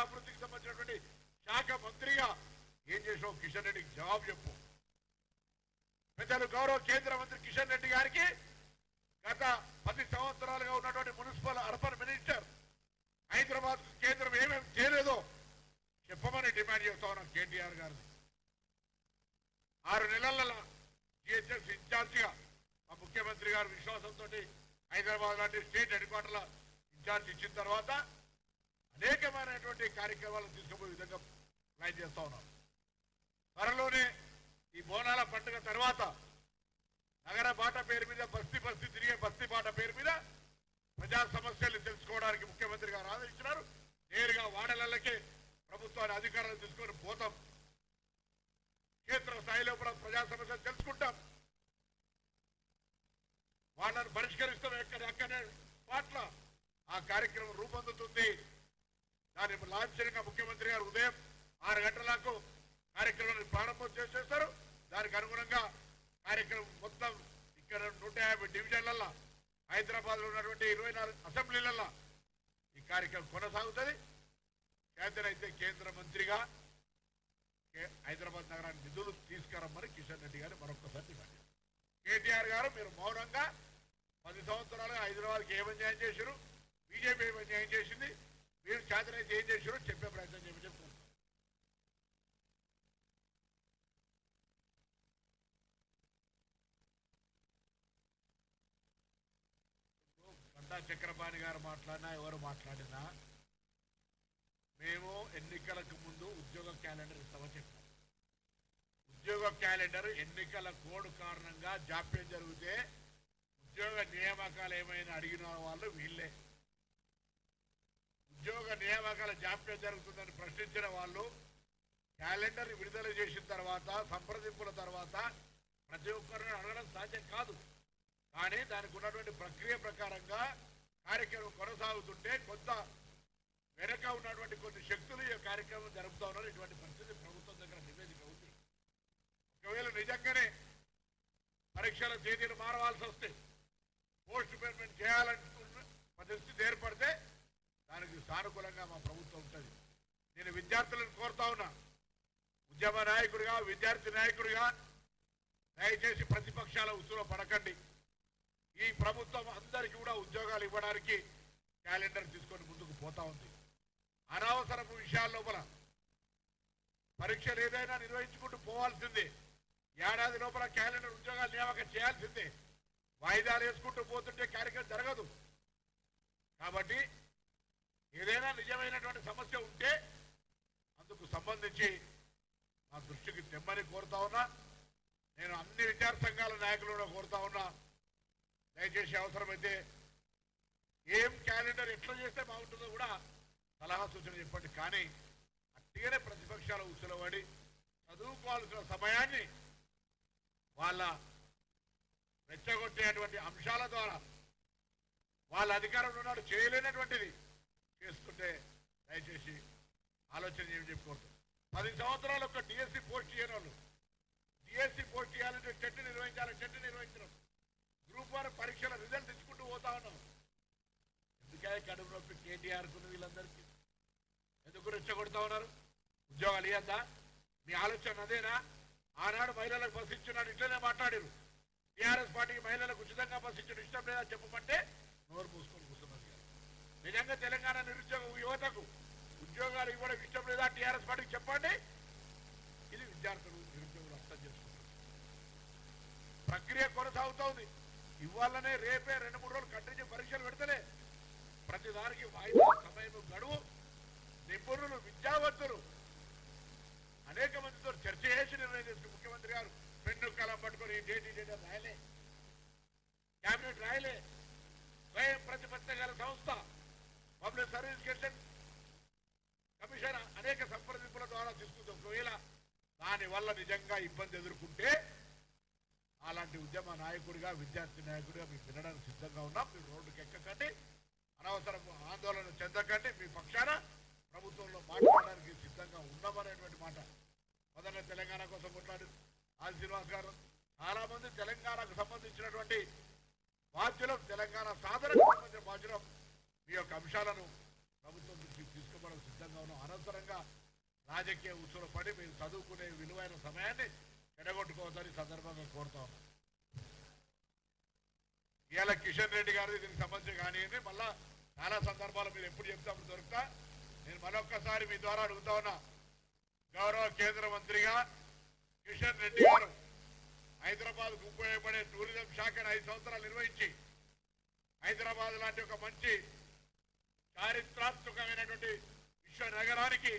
అభివృద్ధికి సంబంధించినటువంటి శాఖ మంత్రిగా ఏం చేసావు కిషన్ రెడ్డికి జవాబు చెప్పు. పెద్దలు గౌరవ కేంద్ర మంత్రి కిషన్ రెడ్డి గారికి గత 10 సంవత్సరాలుగా ఉన్నటువంటి మున్సిపల్ అర్బన్ మినిస్టర్ హైదరాబాద్ కేంద్రం ఏమేమి చేయలేదో చెప్పమని డిమాండ్ చేస్తా ఉన్నాం కేటీఆర్ గారిని. 6 నెలల జిహెచ్ఎస్ ఇన్ఛార్జిగా మా ముఖ్యమంత్రి గారు విశ్వాసంతో హైదరాబాద్ లాంటి స్టేట్ హెడ్ క్వార్టర్ల ఇన్ఛార్జ్ ఇచ్చిన తర్వాత అనేకమైనటువంటి కార్యక్రమాలను తీసుకుపోయే విధంగా ప్లాన్ చేస్తా ఉన్నాం. త్వరలోనే ఈ బోనాల పండుగ తర్వాత నగర బాట పేరు మీద బస్తీ తిరిగే బస్తీ బాట పేరు మీద ప్రజా సమస్యలు తెలుసుకోవడానికి ముఖ్యమంత్రి గారు ఆదేశించినారు. నేరుగా వాడలకే ప్రభుత్వాన్ని అధికారాలు తీసుకొని పోతాం. క్షేత్ర స్థాయిలో ప్రజా సమస్యలు తెలుసుకుంటాం, వాళ్ళని పరిష్కరిస్తాం. ఎక్కడెక్కడే పాట్ల ఆ కార్యక్రమం రూపొందుతుంది. దాని లాంఛనంగా ముఖ్యమంత్రి గారు ఉదయం 6 గంటలకు కార్యక్రమాన్ని ప్రారంభం చేసేస్తారు. దానికి అనుగుణంగా కార్యక్రమం మొత్తం ఇక్కడ 150 డివిజన్లలో హైదరాబాద్ లో ఉన్నటువంటి 24 అసెంబ్లీలలో ఈ కార్యక్రమం కొనసాగుతుంది. అయితే కేంద్ర మంత్రిగా హైదరాబాద్ నగరానికి నిధులు తీసుకురమ్మని కిషన్ రెడ్డి గారు మరొకసారి డిమాండ్ చేశారు. కేటీఆర్ గారు మీరు మౌనంగా 10 సంవత్సరాలుగా హైదరాబాద్కి ఏం అన్యాయం చేశారు, బీజేపీ ఏం అన్యాయం చేసింది, మీరు చేతనైతే ఏం చేశారో చెప్పే ప్రయత్నం చెప్పుకుంటున్నారు. గంటా చక్రపాణి గారు మాట్లాడినా ఎవరు మాట్లాడినా మేము ఎన్నికలకు ముందు ఉద్యోగ క్యాలెండర్ ఇస్తామని చెప్పాం. ఉద్యోగ క్యాలెండర్ ఎన్నికల కోడ్ కారణంగా జాప్యం జరిగితే ఉద్యోగ నియామకాలు ఏమైనా అడిగిన వాళ్ళు వీళ్ళే. ఉద్యోగ నియామకాల జాప్యం జరుగుతుందని ప్రశ్నించిన వాళ్ళు క్యాలెండర్ విడుదల చేసిన తర్వాత సంప్రదింపుల తర్వాత ప్రతి ఒక్కరిని అడగడం సాధ్యం కాదు. కానీ దానికి ఉన్నటువంటి ప్రక్రియ ప్రకారంగా కార్యక్రమం కొనసాగుతుంటే కొంత వెనక ఉన్నటువంటి కొన్ని శక్తులు ఈ కార్యక్రమం జరుపుతా ఉన్నారు. ఇటువంటి పరిస్థితి ప్రభుత్వం దగ్గర నివేదిక ఉంది. ఒకవేళ నిజంగానే పరీక్షల తేదీలు మారవలసి వస్తే పోస్ట్ పేమెంట్ చేయాలనుకున్న పరిస్థితి ఏర్పడితే దానికి సానుకూలంగా మా ప్రభుత్వం ఉంటుంది. నేను విద్యార్థులను కోరుతా ఉన్నా, ఉద్యమ నాయకుడిగా విద్యార్థి నాయకుడిగా దయచేసి ప్రతిపక్షాల ఉసులో పడకండి. ఈ ప్రభుత్వం అందరికీ కూడా ఉద్యోగాలు ఇవ్వడానికి క్యాలెండర్ తీసుకొని ముందుకు పోతా ఉంది. అనవసరపు విషయాల లోపల పరీక్షలు ఏదైనా నిర్వహించుకుంటూ పోవాల్సిందే. ఏడాది లోపల క్యాలెండర్ ఉద్యోగాలు నియామకం చేయాల్సిందే. వాయిదాలు వేసుకుంటూ పోతుంటే కార్యక్రమం జరగదు. కాబట్టి ఏదైనా నిజమైనటువంటి సమస్య ఉంటే అందుకు సంబంధించి మా దృష్టికి తెమ్మని కోరుతా ఉన్నా. నేను అన్ని విద్యార్థి సంఘాల నాయకులు కోరుతా ఉన్నా, దయచేసి అవసరమైతే ఏం క్యాలెండర్ ఎట్లా చేస్తే బాగుంటుందో కూడా సలహా సూచన చెప్పండి. కానీ అట్టిగానే ప్రతిపక్షాల ఉసులబడి చదువుకోవాల్సిన సమయాన్ని వాళ్ళ రెచ్చగొట్టేటువంటి అంశాల ద్వారా వాళ్ళ అధికారంలో ఉన్నాడు చేయలేనటువంటిది చేస్తుంటే దయచేసి ఆలోచన చేయమని చెప్పుకోవద్దు. 10 సంవత్సరాలు ఒక డిఎస్సి పోస్ట్ చేయని వాళ్ళు డిఎస్సి పోస్ట్ చేయాలంటే టెట్ నిర్వహించాలి, టెట్ నిర్వహించడం, గ్రూప్ 1 పరీక్షల రిజల్ట్ ఇచ్చుకుంటూ పోతా ఉన్నాం. ఎందుకే కడుపు నొప్పి కేటీఆర్కున్న వీళ్ళందరికీ ఎందుకు రెచ్చగొడతా ఉన్నారు? ఉద్యోగాలు ఇవ్వద్దా? మీ ఆలోచన అదేనా? ఆనాడు మహిళలకు బస్సు ఇచ్చున్నాడు, ఇట్లనే మాట్లాడారు. టీఆర్ఎస్ పార్టీకి మహిళలకు ఉచితంగా బస్సు ఇచ్చడం ఇష్టం లేదా చెప్పమంటే నోరు మూసుకొని కూర్చున్నది. నిజంగా తెలంగాణ నిరుద్యోగ యువతకు ఉద్యోగాలు ఇవ్వడం ఇష్టం లేదా టీఆర్ఎస్ పార్టీకి చెప్పండి. ఇది విద్యార్థులు నిరుద్యోగులు అర్థం చేసుకుంటారు. ప్రక్రియ కొనసాగుతోంది. ఇవాళనే రేపే 2-3 రోజులు కంటిన్యూ పరీక్షలు పెడతలే. ప్రతిదానికి వాయిదా సమయం గడువు. నిపుణులు విద్యావంతులు అనేక మందితో చర్చ చేసి నిర్ణయం చేసుకుని ముఖ్యమంత్రి గారు పెన్ను కలం పట్టుకొని డేట్ రాయలే, క్యాబినెట్ రాయలే. స్వయం ప్రతిపత్తి గల సంస్థ పబ్లిక్ సర్వీస్ కమిషన్ అనేక సంప్రదింపుల ద్వారా తీసుకుంది. ఒకవేళ దానివల్ల నిజంగా ఇబ్బంది ఎదుర్కొంటే అలాంటి ఉద్యమ నాయకుడిగా విద్యార్థి నాయకుడిగా మీకు వినడానికి సిద్ధంగా ఉన్నాం. మీరు రోడ్డుకి ఎక్కకండి, అనవసరం ఆందోళన చెందకండి. మీ పక్షాన ప్రభుత్వంలో మాట్లాడడానికి సిద్ధంగా ఉన్నామనేటువంటి మాట మొదట తెలంగాణ కోసం కొట్లాడు ఆది శ్రీనివాస్ గారు. చాలా మంది తెలంగాణకు సంబంధించినటువంటి బాధ్యులం, తెలంగాణ సాధనకు సంబంధించిన బాధ్యులం. మీ యొక్క అంశాలను ప్రభుత్వం తీసుకుపోవడానికి సిద్ధంగా ఉన్నాం. రాజకీయ ఉసులు పడి మీరు చదువుకునే విలువైన సమయాన్ని చెడగొట్టుకోవద్దని సందర్భంగా కోరుతా ఉన్నాం. ఇవాళ కిషన్ రెడ్డి గారిది దీనికి సంబంధించి కానివ్వండి, మళ్ళా చాలా సందర్భాలు మీరు ఎప్పుడు చెప్తే అప్పుడు దొరుకుతా. నేను మరొక్కసారి మీ ద్వారా అడుగుతా ఉన్నా, గౌరవ కేంద్ర మంత్రిగా కిషన్ రెడ్డి గారు హైదరాబాద్కు ఉపయోగపడే టూరిజం శాఖను 5 సంవత్సరాలు నిర్వహించి హైదరాబాద్ లాంటి ఒక మంచి చారిత్రాత్మకమైనటువంటి విశ్వ నగరానికి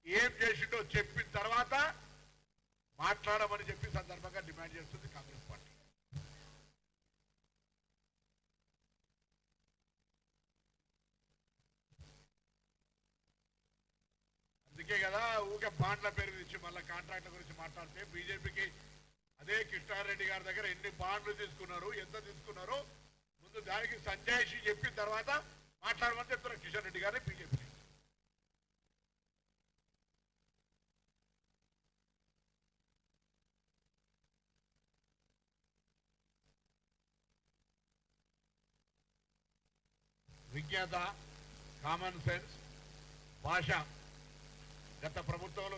ఏం చేసిండో చెప్పిన తర్వాత మాట్లాడమని చెప్పి సందర్భంగా డిమాండ్ చేస్తుంది కాంగ్రెస్ పార్టీ. అందుకే కదా ఊకే బాండ్ల పేరు ఇచ్చి మళ్ళీ కాంట్రాక్ట్ల గురించి మాట్లాడితే బీజేపీకి అదే కృష్ణారెడ్డి గారి దగ్గర ఎన్ని బాండ్లు తీసుకున్నారు, ఎంత తీసుకున్నారో ముందు దానికి సంజాయిషి చెప్పిన తర్వాత మాట్లాడమని చెప్తున్నారు కిషన్ రెడ్డి గారిని బీజేపీ. విజ్ఞత, కామన్ సెన్స్, భాష గత ప్రభుత్వంలో